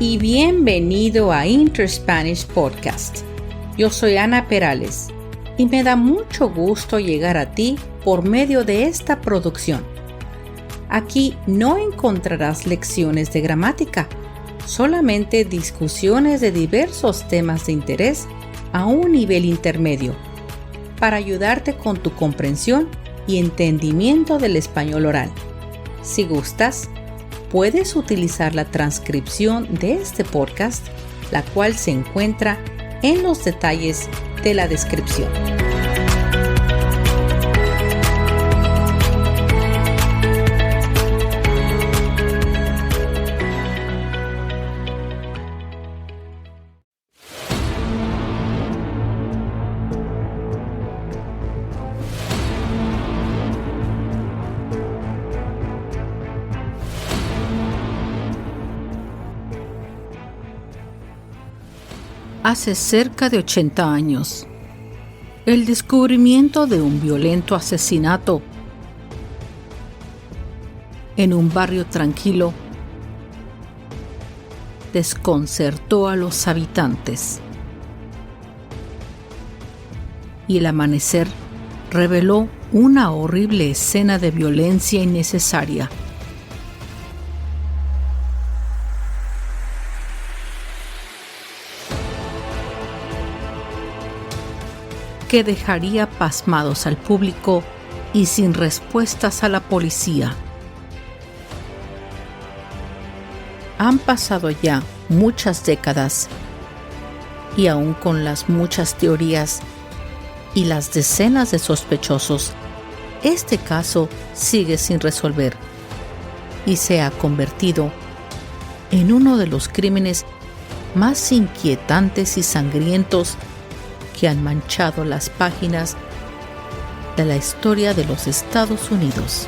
y bienvenido a Inter-Spanish Podcast. Yo soy Ana Perales y me da mucho gusto llegar a ti por medio de esta producción. Aquí no encontrarás lecciones de gramática, solamente discusiones de diversos temas de interés a un nivel intermedio, para ayudarte con tu comprensión y entendimiento del español oral. Si gustas, puedes utilizar la transcripción de este podcast, la cual se encuentra en los detalles de la descripción. Hace cerca de 80 años, el descubrimiento de un violento asesinato en un barrio tranquilo desconcertó a los habitantes, y el amanecer reveló una horrible escena de violencia innecesaria. Que dejaría pasmados al público y sin respuestas a la policía. Han pasado ya muchas décadas y aún con las muchas teorías y las decenas de sospechosos, este caso sigue sin resolver y se ha convertido en uno de los crímenes más inquietantes y sangrientos que han manchado las páginas de la historia de los Estados Unidos.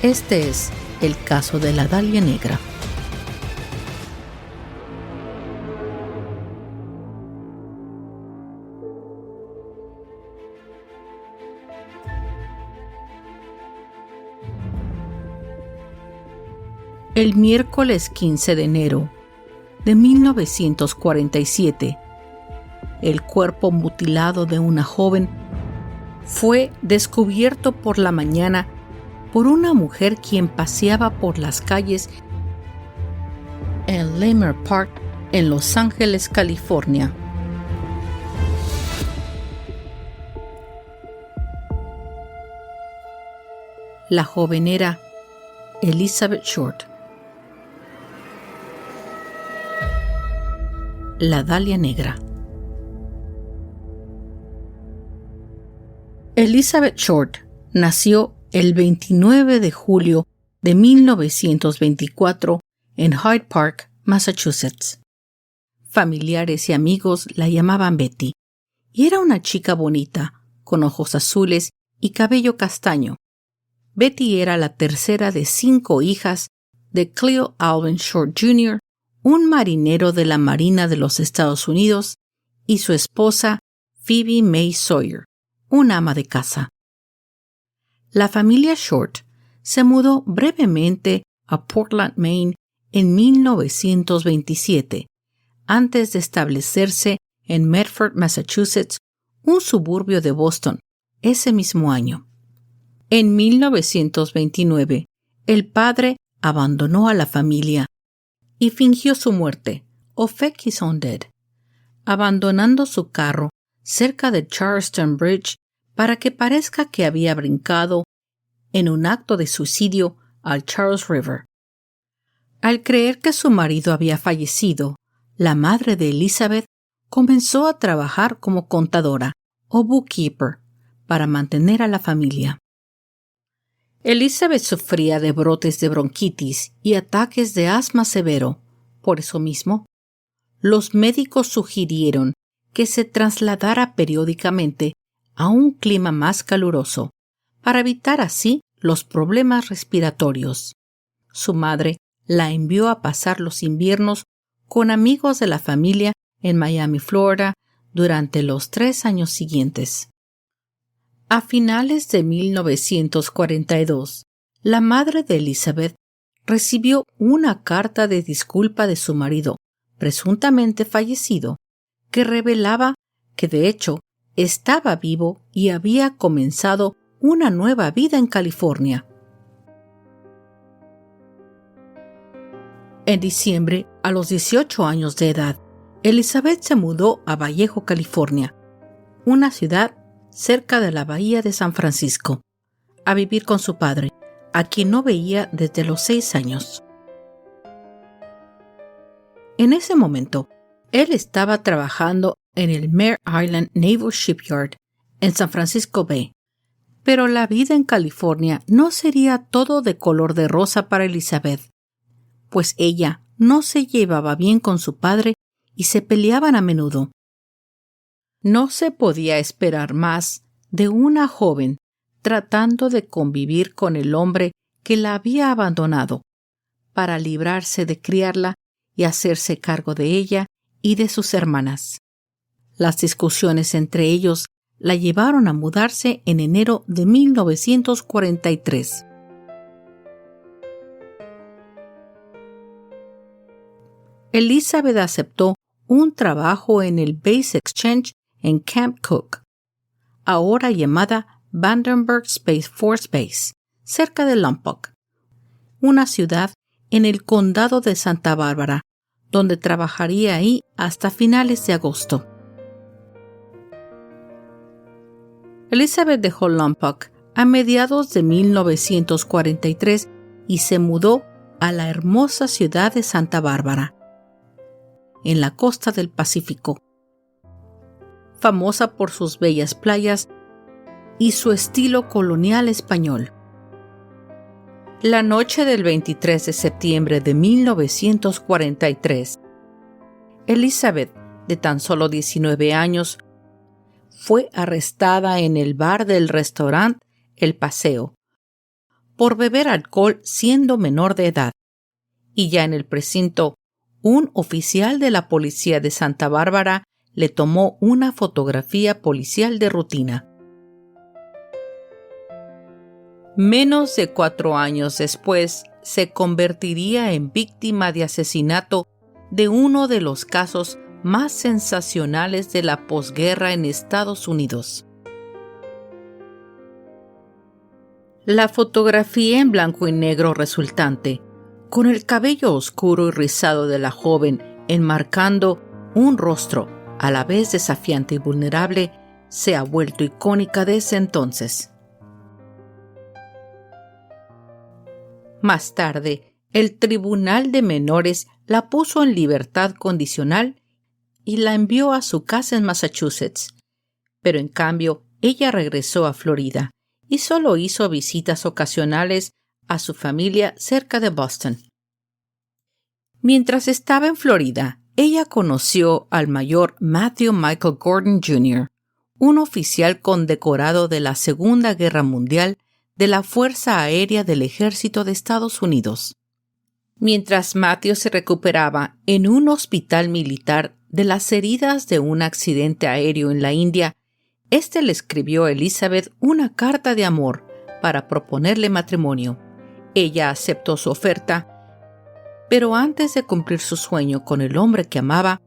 Este es el caso de la Dalia Negra. El miércoles 15 de enero de 1947, el cuerpo mutilado de una joven fue descubierto por la mañana por una mujer quien paseaba por las calles en Leimert Park, en Los Ángeles, California. La joven era Elizabeth Short. La Dalia Negra. Elizabeth Short nació el 29 de julio de 1924 en Hyde Park, Massachusetts. Familiares y amigos la llamaban Betty, y era una chica bonita, con ojos azules y cabello castaño. Betty era la tercera de 5 hijas de Cleo Alvin Short Jr., un marinero de la Marina de los Estados Unidos, y su esposa Phoebe May Sawyer, una ama de casa. La familia Short se mudó brevemente a Portland, Maine en 1927, antes de establecerse en Medford, Massachusetts, un suburbio de Boston, ese mismo año. En 1929, el padre abandonó a la familia y fingió su muerte, o fake his own death, abandonando su carro cerca de Charlestown Bridge para que parezca que había brincado en un acto de suicidio al Charles River. Al creer que su marido había fallecido, la madre de Elizabeth comenzó a trabajar como contadora o bookkeeper para mantener a la familia. Elizabeth sufría de brotes de bronquitis y ataques de asma severo. Por eso mismo, los médicos sugirieron que se trasladara periódicamente a un clima más caluroso para evitar así los problemas respiratorios. Su madre la envió a pasar los inviernos con amigos de la familia en Miami, Florida, durante los 3 años siguientes. A finales de 1942, la madre de Elizabeth recibió una carta de disculpa de su marido, presuntamente fallecido, que revelaba que de hecho estaba vivo y había comenzado una nueva vida en California. En diciembre, a los 18 años de edad, Elizabeth se mudó a Vallejo, California, una ciudad cerca de la bahía de San Francisco, a vivir con su padre, a quien no veía desde los 6 años. En ese momento, él estaba trabajando en el Mare Island Naval Shipyard en San Francisco Bay, pero la vida en California no sería todo de color de rosa para Elizabeth, pues ella no se llevaba bien con su padre y se peleaban a menudo. No se podía esperar más de una joven tratando de convivir con el hombre que la había abandonado, para librarse de criarla y hacerse cargo de ella y de sus hermanas. Las discusiones entre ellos la llevaron a mudarse en enero de 1943. Elizabeth aceptó un trabajo en el Base Exchange en Camp Cook, ahora llamada Vandenberg Space Force Base, cerca de Lompoc, una ciudad en el condado de Santa Bárbara, donde trabajaría ahí hasta finales de agosto. Elizabeth dejó Lompoc a mediados de 1943 y se mudó a la hermosa ciudad de Santa Bárbara, en la costa del Pacífico, famosa por sus bellas playas y su estilo colonial español. La noche del 23 de septiembre de 1943, Elizabeth, de tan solo 19 años, fue arrestada en el bar del restaurante El Paseo por beber alcohol siendo menor de edad, y ya en el precinto, un oficial de la policía de Santa Bárbara le tomó una fotografía policial de rutina. Menos de 4 años después, se convertiría en víctima de asesinato de uno de los casos más sensacionales de la posguerra en Estados Unidos. La fotografía en blanco y negro resultante, con el cabello oscuro y rizado de la joven enmarcando un rostro a la vez desafiante y vulnerable, se ha vuelto icónica desde entonces. Más tarde, el Tribunal de Menores la puso en libertad condicional y la envió a su casa en Massachusetts, pero en cambio ella regresó a Florida y solo hizo visitas ocasionales a su familia cerca de Boston. Mientras estaba en Florida, ella conoció al mayor Matthew Michael Gordon Jr., un oficial condecorado de la Segunda Guerra Mundial de la Fuerza Aérea del Ejército de Estados Unidos. Mientras Matthew se recuperaba en un hospital militar de las heridas de un accidente aéreo en la India, éste le escribió a Elizabeth una carta de amor para proponerle matrimonio. Ella aceptó su oferta, pero antes de cumplir su sueño con el hombre que amaba,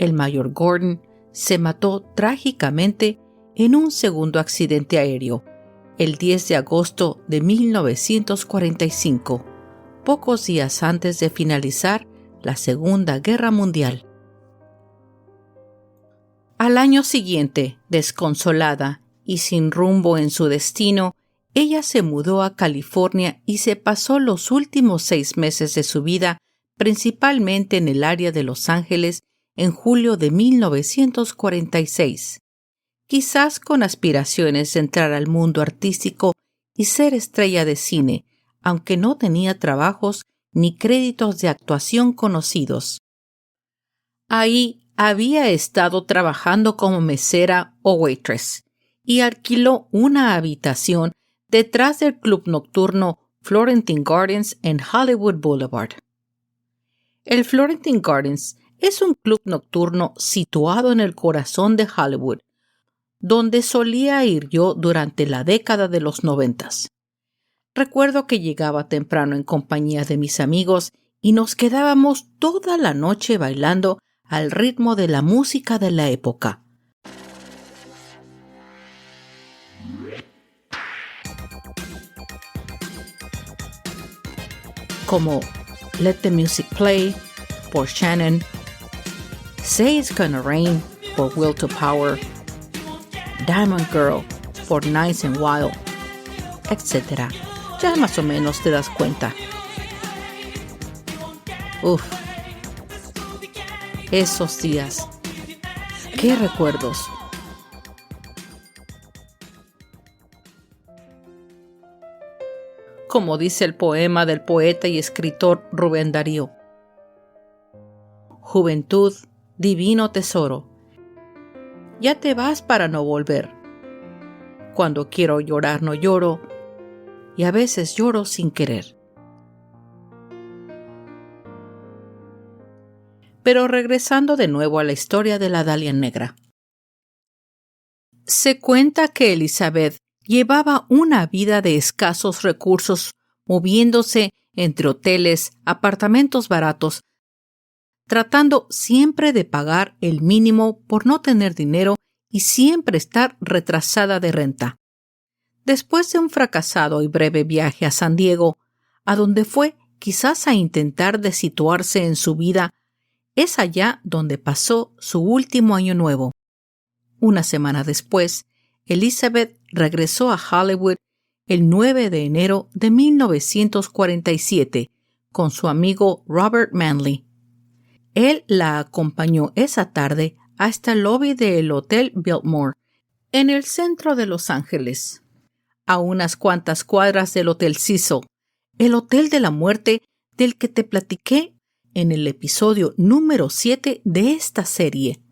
el mayor Gordon se mató trágicamente en un segundo accidente aéreo, el 10 de agosto de 1945, pocos días antes de finalizar la Segunda Guerra Mundial. Al año siguiente, desconsolada y sin rumbo en su destino, ella se mudó a California y se pasó los últimos 6 meses de su vida principalmente en el área de Los Ángeles en julio de 1946, quizás con aspiraciones de entrar al mundo artístico y ser estrella de cine, aunque no tenía trabajos ni créditos de actuación conocidos. Ahí había estado trabajando como mesera o waitress y alquiló una habitación detrás del club nocturno Florentine Gardens en Hollywood Boulevard. El Florentine Gardens es un club nocturno situado en el corazón de Hollywood, donde solía ir yo durante la década de los 90. Recuerdo que llegaba temprano en compañía de mis amigos y nos quedábamos toda la noche bailando al ritmo de la música de la época. Como Let the Music Play por Shannon, Say It's Gonna Rain por Will to Power, Diamond Girl por Nice and Wild, etc. Ya más o menos te das cuenta. Uf, esos días. ¡Qué recuerdos! Como dice el poema del poeta y escritor Rubén Darío. Juventud, divino tesoro, ya te vas para no volver. Cuando quiero llorar no lloro, y a veces lloro sin querer. Pero regresando de nuevo a la historia de la Dalia Negra. Se cuenta que Elizabeth llevaba una vida de escasos recursos, moviéndose entre hoteles, apartamentos baratos, tratando siempre de pagar el mínimo por no tener dinero y siempre estar retrasada de renta. Después de un fracasado y breve viaje a San Diego, a donde fue quizás a intentar de situarse en su vida, es allá donde pasó su último año nuevo. Una semana después, Elizabeth regresó a Hollywood el 9 de enero de 1947 con su amigo Robert Manley. Él la acompañó esa tarde hasta el lobby del Hotel Biltmore, en el centro de Los Ángeles, a unas cuantas cuadras del Hotel Cecil, el Hotel de la Muerte del que te platiqué en el episodio número 7 de esta serie.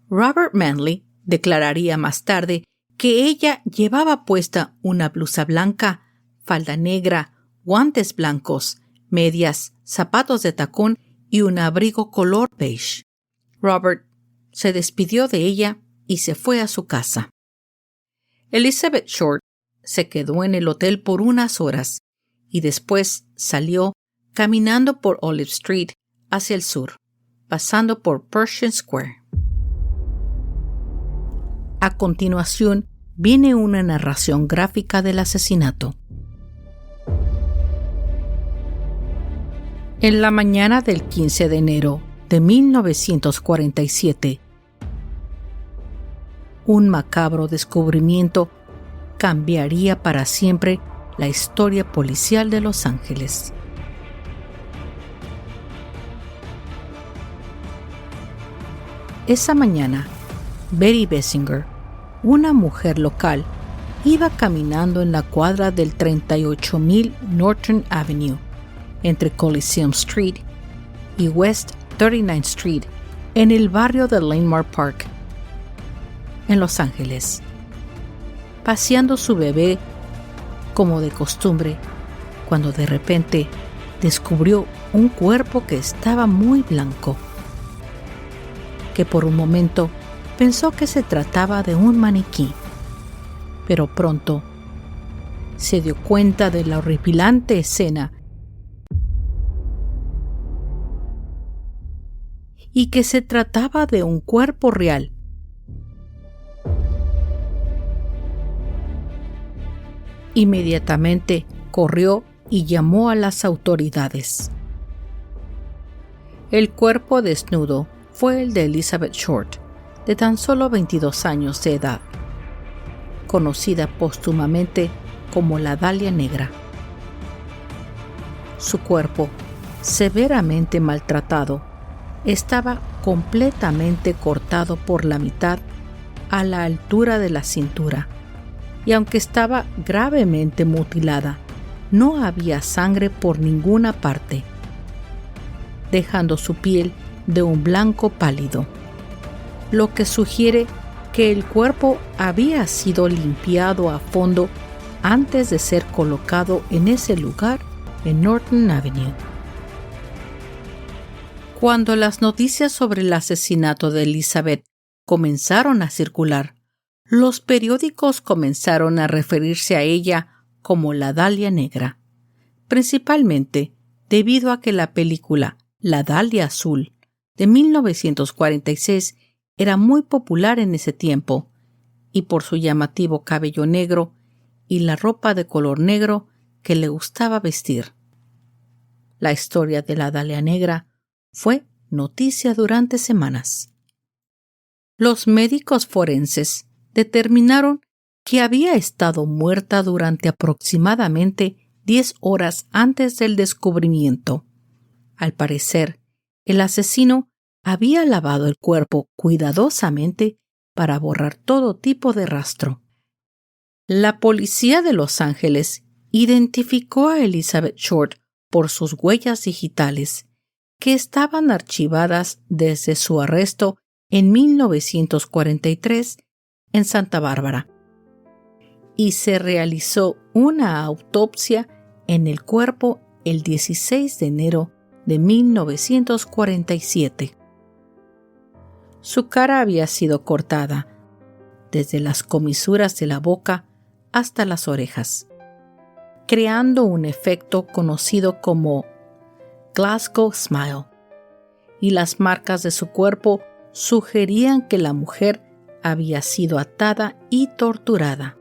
Robert Manley declararía más tarde que ella llevaba puesta una blusa blanca, falda negra, guantes blancos, medias, zapatos de tacón y un abrigo color beige. Robert se despidió de ella y se fue a su casa. Elizabeth Short se quedó en el hotel por unas horas y después salió caminando por Olive Street hacia el sur, pasando por Pershing Square. A continuación viene una narración gráfica del asesinato. En la mañana del 15 de enero de 1947, un macabro descubrimiento cambiaría para siempre la historia policial de Los Ángeles. Esa mañana, Betty Bessinger, una mujer local, iba caminando en la cuadra del 38,000 Norton Avenue, entre Coliseum Street y West 39th Street, en el barrio de Landmark Park, en Los Ángeles, paseando su bebé como de costumbre, cuando de repente descubrió un cuerpo que estaba muy blanco, que por un momento pensó que se trataba de un maniquí, pero pronto se dio cuenta de la horripilante escena y que se trataba de un cuerpo real. Inmediatamente corrió y llamó a las autoridades. El cuerpo desnudo fue el de Elizabeth Short, de tan solo 22 años de edad, conocida póstumamente como la Dalia Negra. Su cuerpo, severamente maltratado, estaba completamente cortado por la mitad a la altura de la cintura, y aunque estaba gravemente mutilada, no había sangre por ninguna parte, dejando su piel de un blanco pálido, lo que sugiere que el cuerpo había sido limpiado a fondo antes de ser colocado en ese lugar en Norton Avenue. Cuando las noticias sobre el asesinato de Elizabeth comenzaron a circular. Los periódicos comenzaron a referirse a ella como la Dalia Negra, principalmente debido a que la película La Dalia Azul de 1946 era muy popular en ese tiempo, y por su llamativo cabello negro y la ropa de color negro que le gustaba vestir. La historia de la Dalia Negra fue noticia durante semanas. Los médicos forenses determinaron que había estado muerta durante aproximadamente 10 horas antes del descubrimiento. Al parecer, el asesino había lavado el cuerpo cuidadosamente para borrar todo tipo de rastro. La policía de Los Ángeles identificó a Elizabeth Short por sus huellas digitales, que estaban archivadas desde su arresto en 1943 en Santa Bárbara, y se realizó una autopsia en el cuerpo el 16 de enero de 1947. Su cara había sido cortada, desde las comisuras de la boca hasta las orejas, creando un efecto conocido como Glasgow Smile, y las marcas de su cuerpo sugerían que la mujer había sido atada y torturada.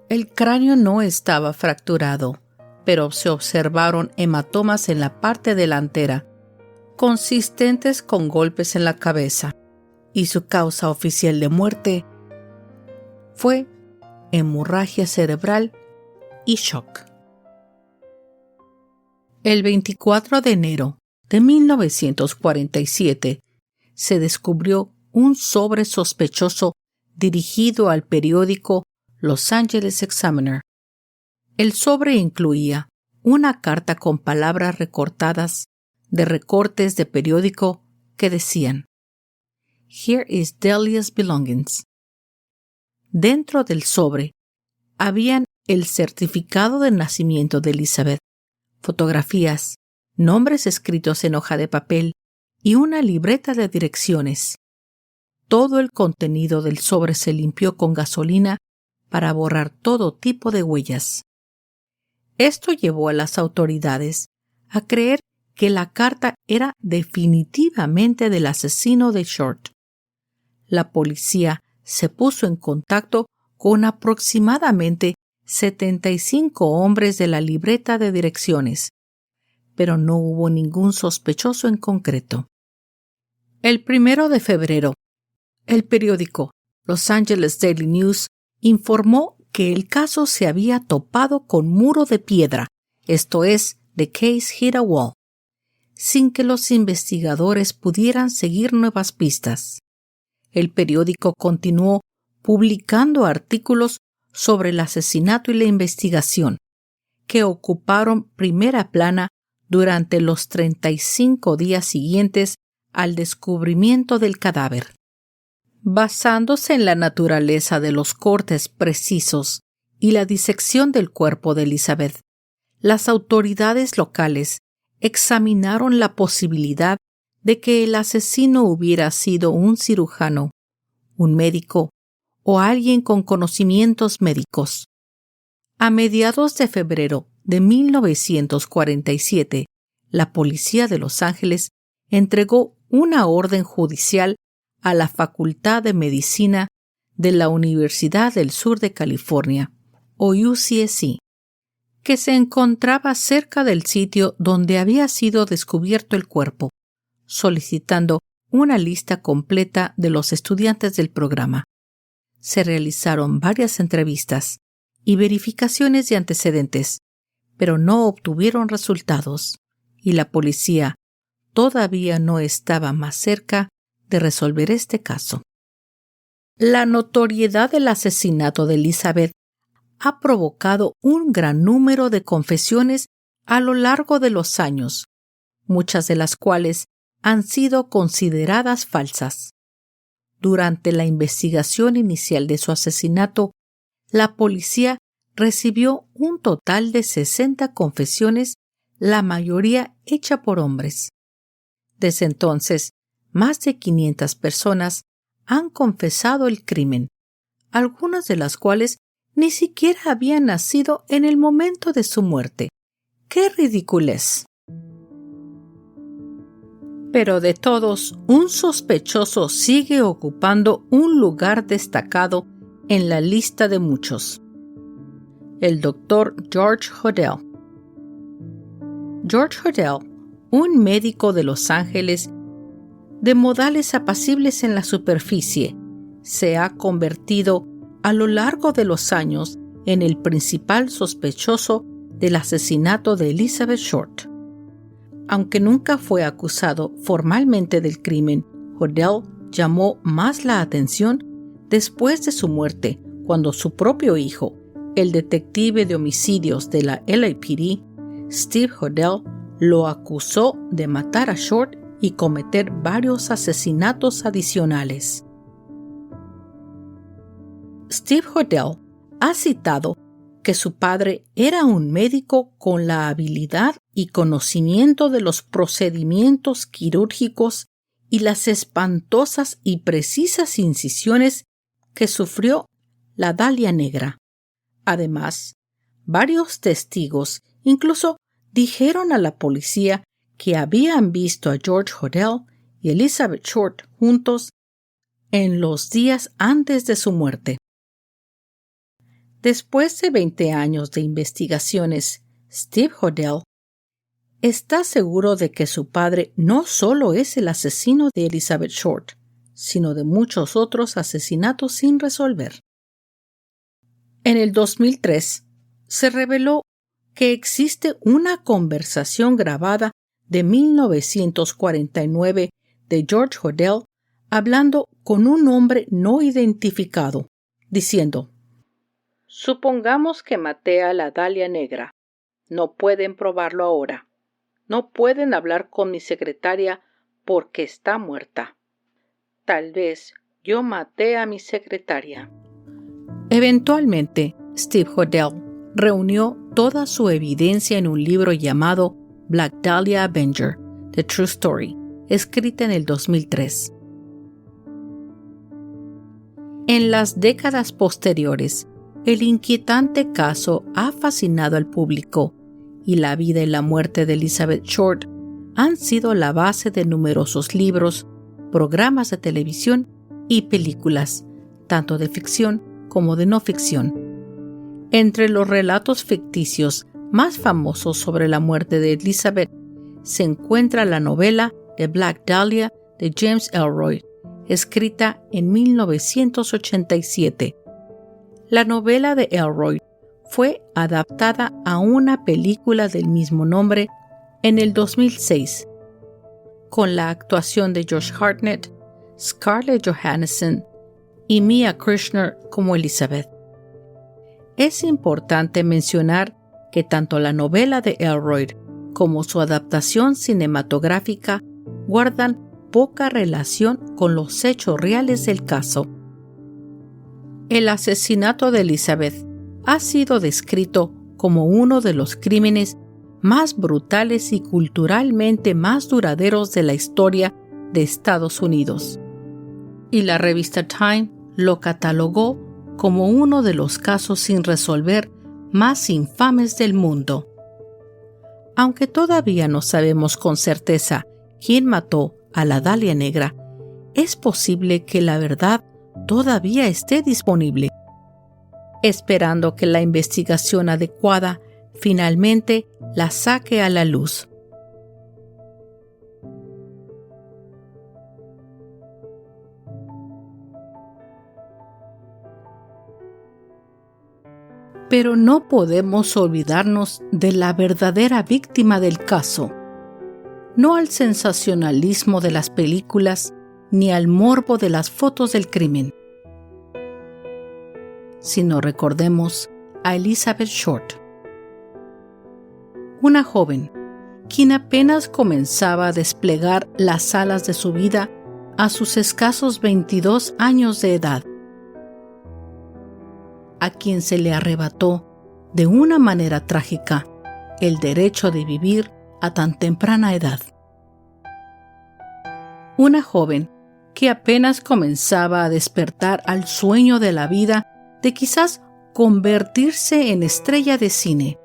El cráneo no estaba fracturado, pero se observaron hematomas en la parte delantera, consistentes con golpes en la cabeza, y su causa oficial de muerte fue hemorragia cerebral y shock. El 24 de enero de 1947 se descubrió un sobre sospechoso dirigido al periódico Los Angeles Examiner. El sobre incluía una carta con palabras recortadas de recortes de periódico que decían: "Here is Delia's belongings". Dentro del sobre habían el certificado de nacimiento de Elizabeth, fotografías, nombres escritos en hoja de papel y una libreta de direcciones. Todo el contenido del sobre se limpió con gasolina para borrar todo tipo de huellas. Esto llevó a las autoridades a creer que la carta era definitivamente del asesino de Short. La policía se puso en contacto con aproximadamente 75 hombres de la libreta de direcciones, pero no hubo ningún sospechoso en concreto. El 1 de febrero, el periódico Los Angeles Daily News informó que el caso se había topado con muro de piedra, esto es, the case hit a wall, sin que los investigadores pudieran seguir nuevas pistas. El periódico continuó publicando artículos sobre el asesinato y la investigación, que ocuparon primera plana durante los 35 días siguientes al descubrimiento del cadáver. Basándose en la naturaleza de los cortes precisos y la disección del cuerpo de Elizabeth, las autoridades locales examinaron la posibilidad de que el asesino hubiera sido un cirujano, un médico o alguien con conocimientos médicos. A mediados de febrero de 1947, la policía de Los Ángeles entregó una orden judicial a la Facultad de Medicina de la Universidad del Sur de California, o UCSC, que se encontraba cerca del sitio donde había sido descubierto el cuerpo, solicitando una lista completa de los estudiantes del programa. Se realizaron varias entrevistas y verificaciones de antecedentes, pero no obtuvieron resultados, y la policía todavía no estaba más cerca de resolver este caso. La notoriedad del asesinato de Elizabeth ha provocado un gran número de confesiones a lo largo de los años, muchas de las cuales han sido consideradas falsas. Durante la investigación inicial de su asesinato, la policía recibió un total de 60 confesiones, la mayoría hecha por hombres. Desde entonces, más de 500 personas han confesado el crimen, algunas de las cuales ni siquiera habían nacido en el momento de su muerte. ¡Qué ridiculez! Pero de todos, un sospechoso sigue ocupando un lugar destacado en la lista de muchos. El Dr. George Hodel. George Hodel, un médico de Los Ángeles de modales apacibles en la superficie, se ha convertido a lo largo de los años en el principal sospechoso del asesinato de Elizabeth Short. Aunque nunca fue acusado formalmente del crimen, Hodel llamó más la atención después de su muerte, cuando su propio hijo, el detective de homicidios de la LAPD, Steve Hodel, lo acusó de matar a Short y cometer varios asesinatos adicionales. Steve Hodel ha citado que su padre era un médico con la habilidad y conocimiento de los procedimientos quirúrgicos y las espantosas y precisas incisiones que sufrió la Dalia Negra. Además, varios testigos incluso dijeron a la policía que habían visto a George Hodel y Elizabeth Short juntos en los días antes de su muerte. Después de 20 años de investigaciones, Steve Hodel está seguro de que su padre no solo es el asesino de Elizabeth Short, sino de muchos otros asesinatos sin resolver. En el 2003, se reveló que existe una conversación grabada de 1949 de George Hodel hablando con un hombre no identificado, diciendo: «Supongamos que maté a la Dalia Negra. No pueden probarlo ahora. No pueden hablar con mi secretaria porque está muerta. Tal vez yo maté a mi secretaria». Eventualmente, Steve Hodel reunió toda su evidencia en un libro llamado Black Dahlia Avenger, The True Story, escrita en el 2003. En las décadas posteriores, el inquietante caso ha fascinado al público y la vida y la muerte de Elizabeth Short han sido la base de numerosos libros, programas de televisión y películas, tanto de ficción como de no ficción. Entre los relatos ficticios más famosos sobre la muerte de Elizabeth se encuentra la novela The Black Dahlia de James Ellroy, escrita en 1987. La novela de Ellroy fue adaptada a una película del mismo nombre en el 2006, con la actuación de Josh Hartnett, Scarlett Johansson y Mia Kirshner como Elizabeth. Es importante mencionar que tanto la novela de Ellroy como su adaptación cinematográfica guardan poca relación con los hechos reales del caso. El asesinato de Elizabeth ha sido descrito como uno de los crímenes más brutales y culturalmente más duraderos de la historia de Estados Unidos, y la revista Time lo catalogó como uno de los casos sin resolver más infames del mundo. Aunque todavía no sabemos con certeza quién mató a la Dalia Negra, es posible que la verdad todavía esté disponible, esperando que la investigación adecuada finalmente la saque a la luz. Pero no podemos olvidarnos de la verdadera víctima del caso, no al sensacionalismo de las películas ni al morbo de las fotos del crimen, sino recordemos a Elizabeth Short, una joven quien apenas comenzaba a desplegar las alas de su vida a sus escasos 22 años de edad, a quien se le arrebató de una manera trágica el derecho de vivir a tan temprana edad. una joven que apenas comenzaba a despertar al sueño de la vida de quizás convertirse en estrella de cine.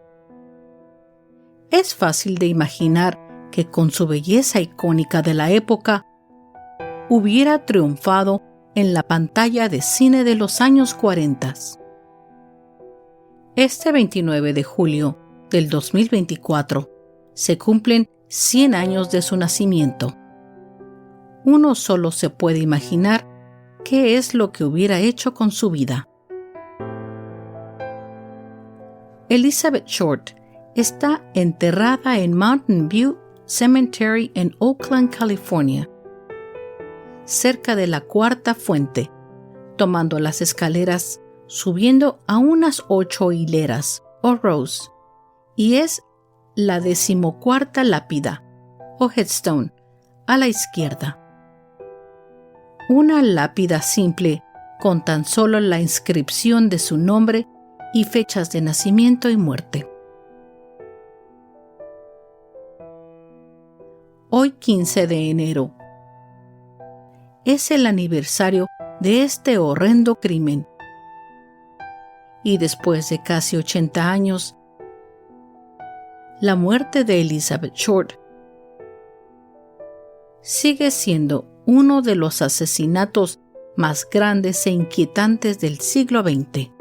Es fácil de imaginar que con su belleza icónica de la época hubiera triunfado en la pantalla de cine de los años 40. Este 29 de julio del 2024 se cumplen 100 años de su nacimiento. Uno solo se puede imaginar qué es lo que hubiera hecho con su vida. Elizabeth Short está enterrada en Mountain View Cemetery en Oakland, California, cerca de la Cuarta Fuente, tomando las escaleras, subiendo a unas 8 hileras o rows, y es la 14ª lápida o headstone a la izquierda. Una lápida simple con tan solo la inscripción de su nombre y fechas de nacimiento y muerte. Hoy 15 de enero es el aniversario de este horrendo crimen. Y después de casi 80 años, la muerte de Elizabeth Short sigue siendo uno de los asesinatos más grandes e inquietantes del siglo XX.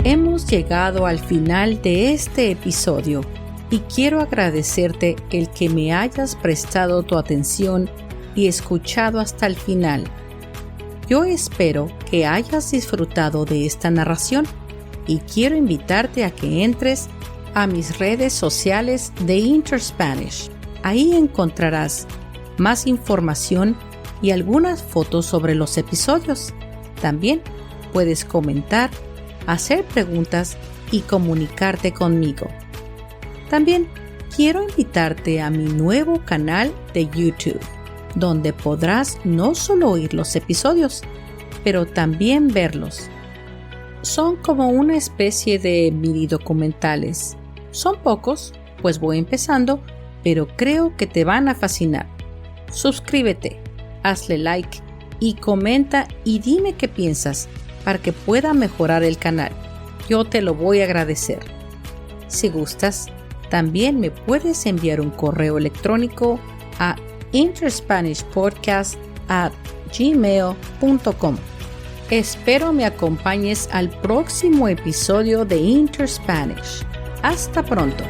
Hemos llegado al final de este episodio y quiero agradecerte el que me hayas prestado tu atención y escuchado hasta el final. Yo espero que hayas disfrutado de esta narración y quiero invitarte a que entres a mis redes sociales de InterSpanish. Ahí encontrarás más información y algunas fotos sobre los episodios. También puedes comentar, hacer preguntas y comunicarte conmigo. También quiero invitarte a mi nuevo canal de YouTube, donde podrás no solo oír los episodios, pero también verlos. Son como una especie de mini documentales. Son pocos, pues voy empezando, pero creo que te van a fascinar. Suscríbete, hazle like y comenta y dime qué piensas para que pueda mejorar el canal. Yo te lo voy a agradecer. Si gustas, también me puedes enviar un correo electrónico a interspanishpodcast@gmail.com. Espero me acompañes al próximo episodio de InterSpanish. Hasta pronto.